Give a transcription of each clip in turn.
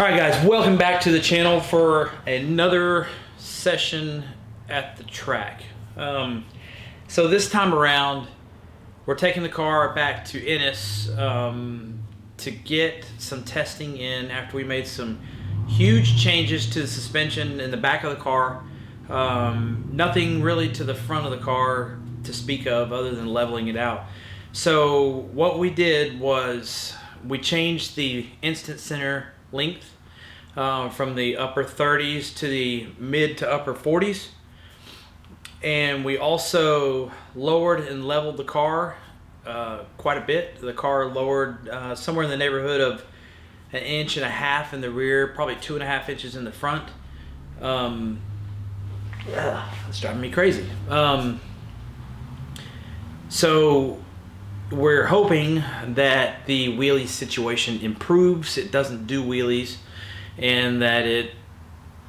Alright guys, welcome back to the channel for another session at the track. So this time around, we're taking the car back to Ennis to get some testing in after we made some huge changes to the suspension in the back of the car. Nothing really to the front of the car to speak of other than leveling it out. So what we did was we changed the instant center length from the upper 30s to the mid to upper 40s, and we also lowered and leveled the car quite a bit. The car lowered somewhere in the neighborhood of 1.5 inches in the rear, probably 2.5 inches in the front. It's driving me crazy. So we're hoping that the wheelie situation improves, it doesn't do wheelies, and that it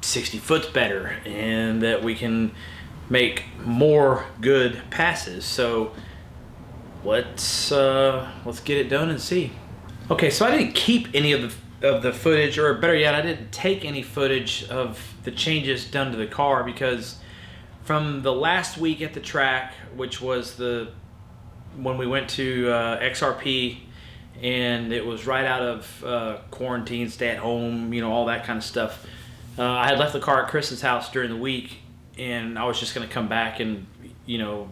60 foot's better, and that we can make more good passes. So let's get it done and see. Okay, so I didn't keep any of the footage, or better yet, I didn't take any footage of the changes done to the car, because from the last week at the track, which was when we went to XRP, and it was right out of quarantine, stay at home, you know, all that kind of stuff. I had left the car at Chris's house during the week, and I was just going to come back and, you know,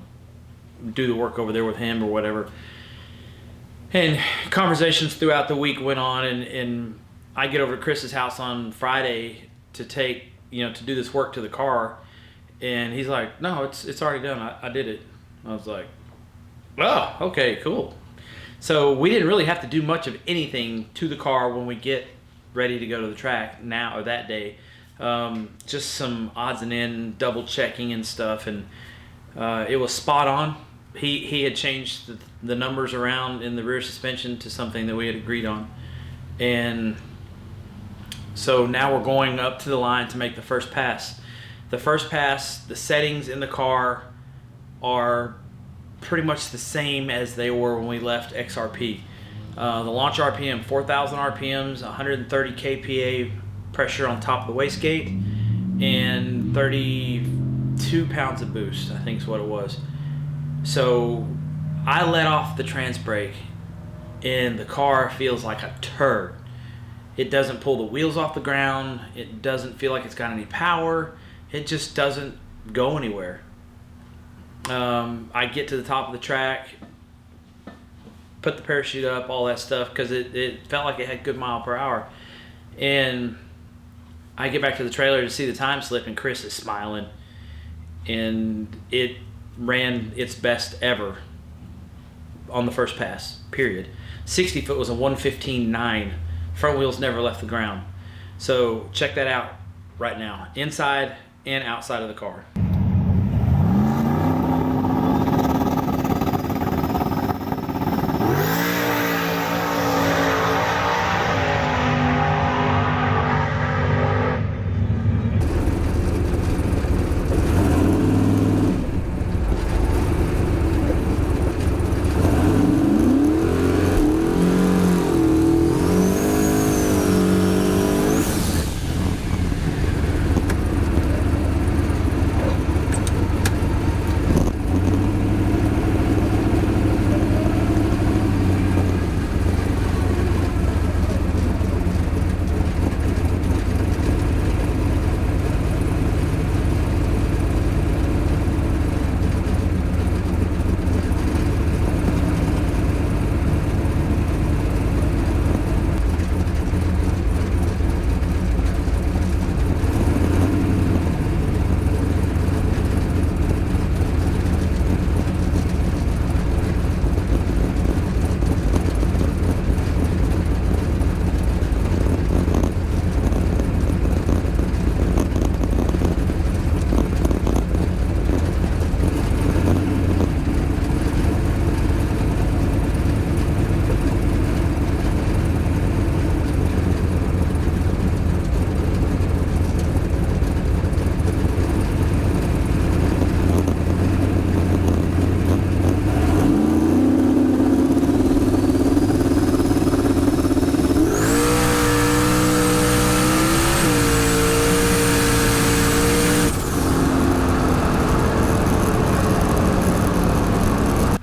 do the work over there with him or whatever. And conversations throughout the week went on, and I get over to Chris's house on Friday to to do this work to the car, and he's like, "No, it's already done. I did it." I was like, "Oh, okay, cool." So we didn't really have to do much of anything to the car when we get ready to go to the track now, or that day. Just some odds and ends, double checking and stuff, and it was spot on. He had changed the numbers around in the rear suspension to something that we had agreed on, and so now we're going up to the line to make the first pass. The first pass, the settings in the car are pretty much the same as they were when we left XRP. The launch RPM, 4,000 RPMs, 130 kPa pressure on top of the wastegate, and 32 pounds of boost, I think is what it was. So I let off the trans brake, and the car feels like a turd. It doesn't pull the wheels off the ground. It doesn't feel like it's got any power. It just doesn't go anywhere. I get to the top of the track, put the parachute up, all that stuff, because it felt like it had good mile per hour. And I get back to the trailer to see the time slip, and Chris is smiling. And it ran its best ever on the first pass, period. 60 foot was a 1:15.9. Front wheels never left the ground. So check that out right now, inside and outside of the car.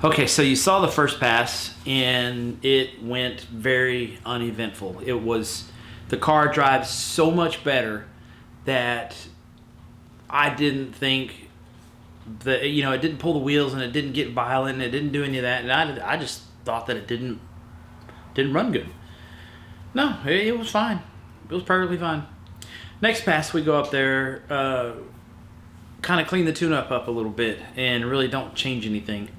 Okay, so you saw the first pass, and it went very uneventful. The car drives so much better that I didn't think that, it didn't pull the wheels and it didn't get violent and it didn't do any of that, and I just thought that it didn't run good. No, it was fine. It was perfectly fine. Next pass, we go up there, kind of clean the tune-up up a little bit and really don't change anything.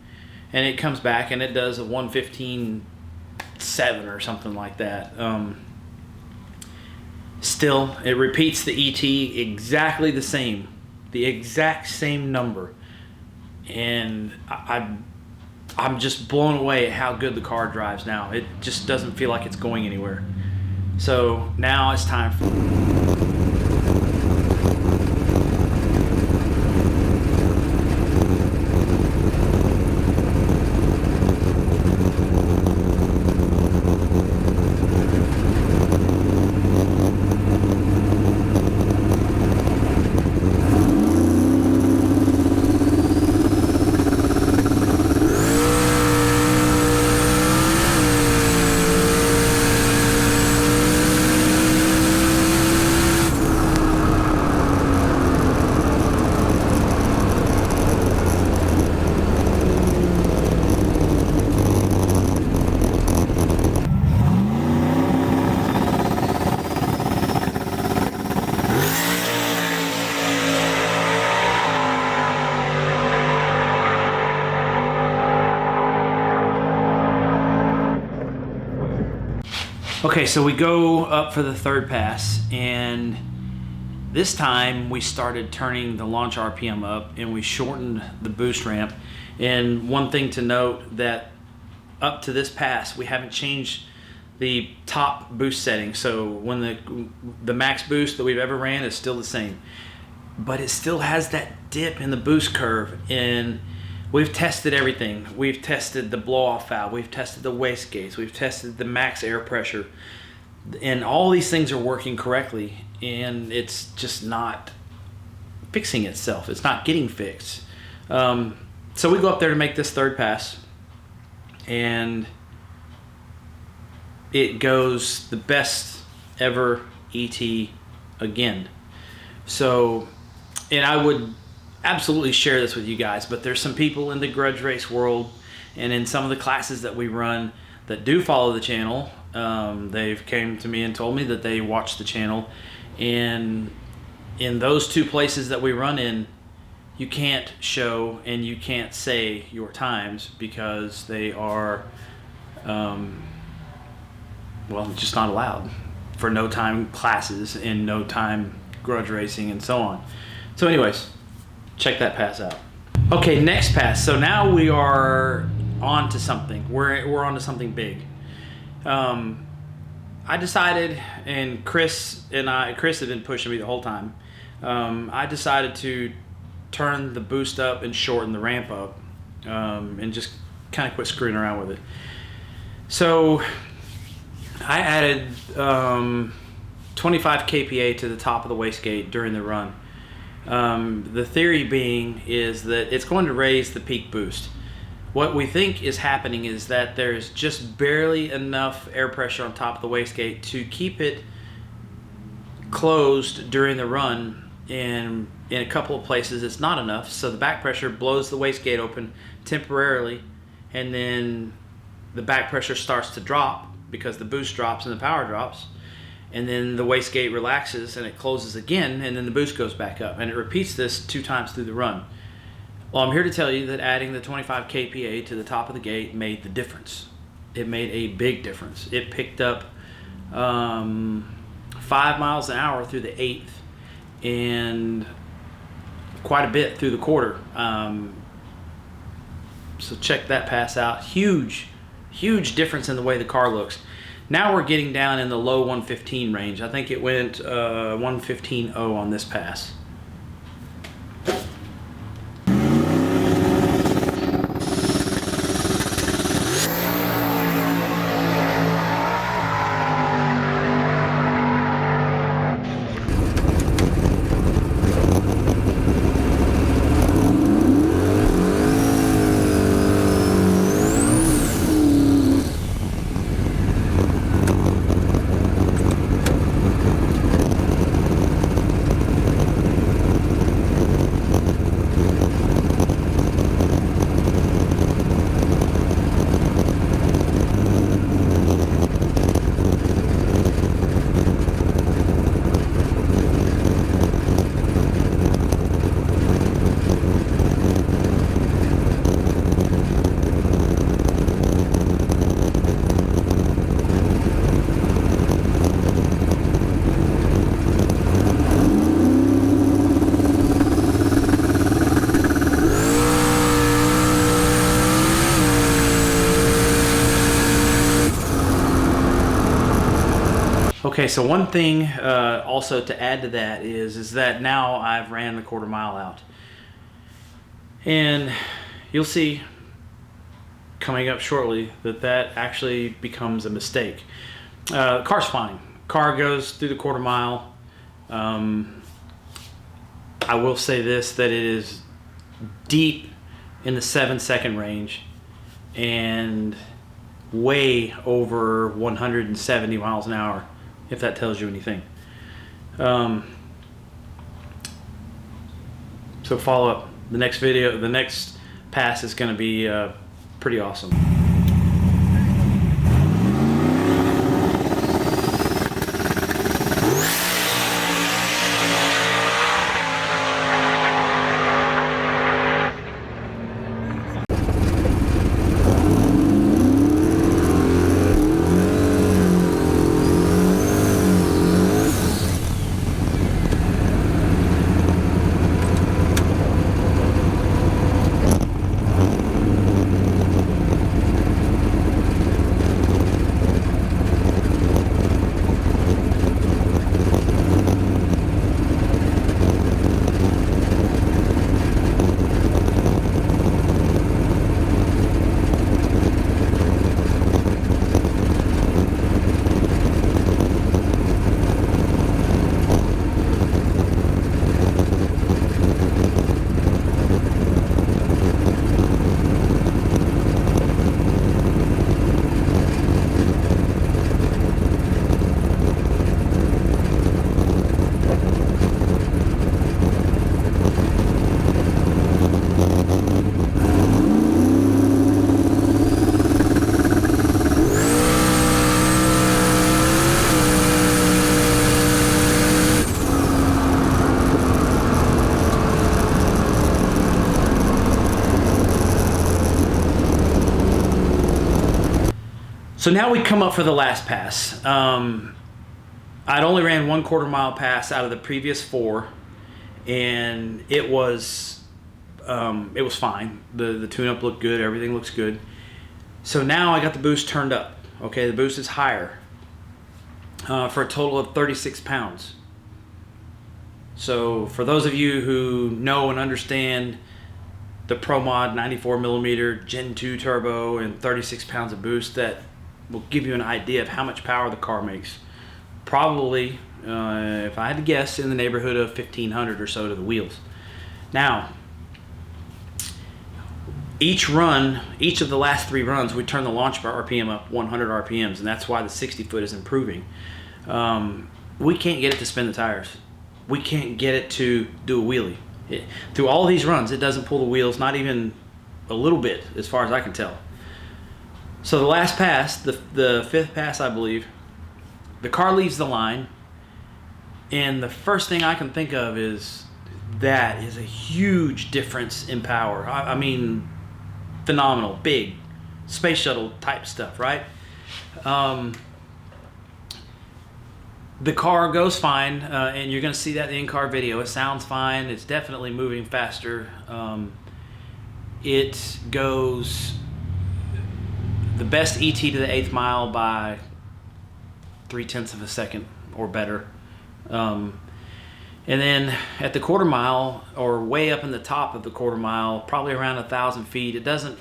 And it comes back and it does a 115.7 or something like that. Still, it repeats the ET exactly the same. The exact same number. And I'm just blown away at how good the car drives now. It just doesn't feel like it's going anywhere. So now it's time for... Okay, so we go up for the third pass, and this time we started turning the launch RPM up and we shortened the boost ramp. And one thing to note, that up to this pass we haven't changed the top boost setting. So when the max boost that we've ever ran is still the same, but it still has that dip in the boost curve. And we've tested everything. We've tested the blow-off valve. We've tested the wastegates. We've tested the max air pressure. And all these things are working correctly. And it's just not fixing itself. It's not getting fixed. So we go up there to make this third pass. And it goes the best ever ET again. So, and I would absolutely share this with you guys, but there's some people in the grudge race world and in some of the classes that we run that do follow the channel. They've came to me and told me that they watch the channel, and in those two places that we run in, you can't show and you can't say your times because they are just not allowed for no time classes and no time grudge racing and so on. So anyways, check that pass out. Okay, next pass. So now we are on to something. We're on to something big. I decided, and Chris had been pushing me the whole time. I decided to turn the boost up and shorten the ramp up, and just kind of quit screwing around with it. So I added 25 kPa to the top of the wastegate during the run. The theory being is that it's going to raise the peak boost. What we think is happening is that there's just barely enough air pressure on top of the wastegate to keep it closed during the run, and in a couple of places it's not enough, so the back pressure blows the wastegate open temporarily, and then the back pressure starts to drop because the boost drops and the power drops, and then the wastegate relaxes and it closes again, and then the boost goes back up, and it repeats this 2 times through the run. Well, I'm here to tell you that adding the 25 kPa to the top of the gate made the difference. It made a big difference. It picked up 5 miles an hour through the 8th and quite a bit through the quarter. So check that pass out. Huge difference in the way the car looks. Now we're getting down in the low 115 range. I think it went 115.0 on this pass. Okay, so one thing also to add to that is that now I've ran the quarter mile out. And you'll see coming up shortly that actually becomes a mistake. Car's fine. Car goes through the quarter mile. I will say this, that it is deep in the 7-second range and way over 170 miles an hour, if that tells you anything. So follow up. The next video, the next pass is going to be pretty awesome. So now we come up for the last pass. I'd only ran 1 quarter mile pass out of the previous 4, and it was fine. The tune-up looked good. Everything looks good. So now I got the boost turned up. Okay, the boost is higher for a total of 36 pounds. So for those of you who know and understand the ProMod 94mm Gen 2 turbo and 36 pounds of boost, that will give you an idea of how much power the car makes. Probably, if I had to guess, in the neighborhood of 1,500 or so to the wheels. Now, each of the last 3 runs, we turn the launch bar RPM up 100 RPMs, and that's why the 60 foot is improving. We can't get it to spin the tires. We can't get it to do a wheelie. Through all these runs, it doesn't pull the wheels, not even a little bit, as far as I can tell. So the last pass, the 5th pass, I believe, the car leaves the line, and the first thing I can think of is that is a huge difference in power. I mean, phenomenal, big, space shuttle type stuff, right? The car goes fine, and you're going to see that in the in-car video. It sounds fine. It's definitely moving faster. It goes the best ET to the 8th mile by 0.3 of a second or better. And then at the quarter mile, or way up in the top of the quarter mile, probably around 1,000 feet, it doesn't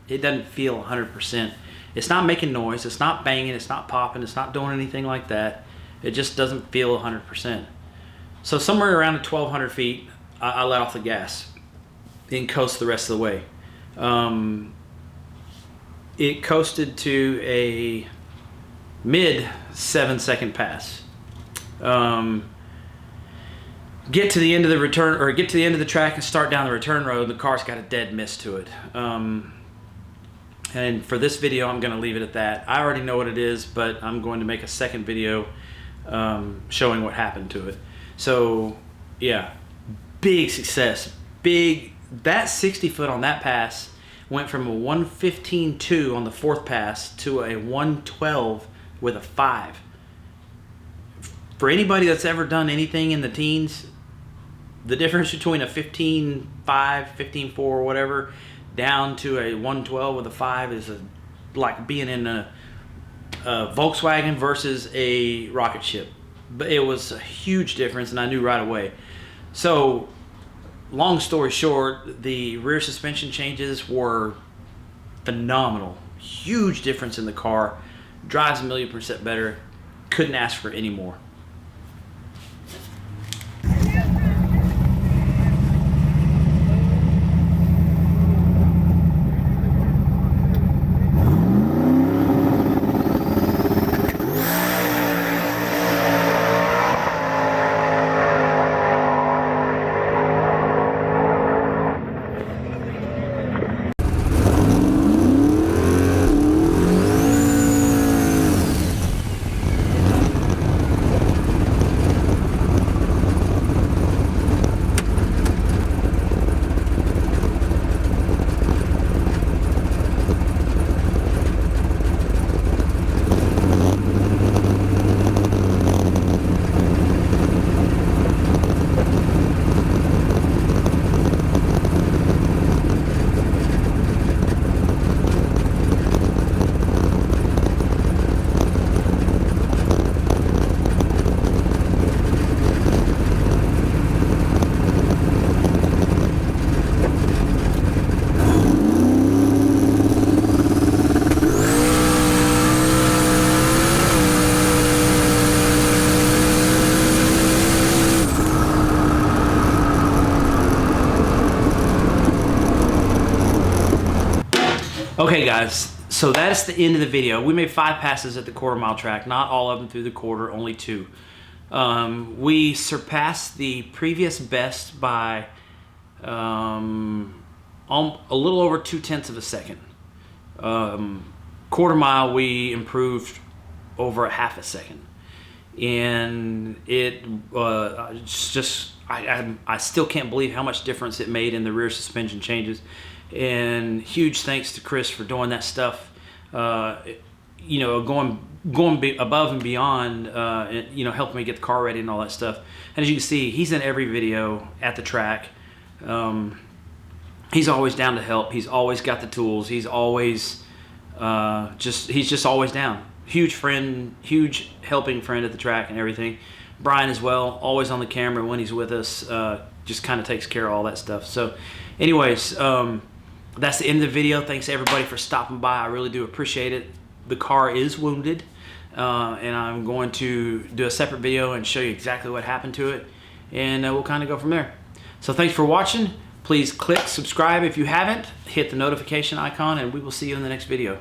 feel 100%. It's not making noise. It's not banging. It's not popping. It's not doing anything like that. It just doesn't feel 100%. So somewhere around 1,200 feet, I let off the gas and coast the rest of the way. It coasted to a mid 7-second pass. Get to the end of the return, or get to the end of the track and start down the return road, the car's got a dead miss to it. And for this video, I'm going to leave it at that. I already know what it is, but I'm going to make a second video showing what happened to it. So yeah, big success. That 60 foot on that pass went from a 115.2 on the 4th pass to a 112 with a 5. For anybody that's ever done anything in the teens, the difference between a 15.5, 15.4 or whatever down to a 112 with a 5 is like being in a Volkswagen versus a rocket ship. But it was a huge difference, and I knew right away. So, long story short, the rear suspension changes were phenomenal. Huge difference in the car. Drives 1,000,000% better. Couldn't ask for any more. Okay guys, so that's the end of the video. We made 5 passes at the quarter-mile track, not all of them through the quarter, only 2. We surpassed the previous best by a little over 2/10 of a second. Quarter-mile, we improved over a half a second. And it I still can't believe how much difference it made in the rear suspension changes. And huge thanks to Chris for doing that stuff. You know, going above and beyond. You know, helping me get the car ready and all that stuff. And as you can see, he's in every video at the track. He's always down to help. He's always got the tools. He's always he's just always down. Huge friend, huge helping friend at the track and everything. Brian as well, always on the camera when he's with us. Just kind of takes care of all that stuff. So, anyways. That's the end of the video. Thanks everybody for stopping by. I really do appreciate it. The car is wounded, and I'm going to do a separate video and show you exactly what happened to it, and we'll kind of go from there. So thanks for watching. Please click subscribe if you haven't. Hit the notification icon, and we will see you in the next video.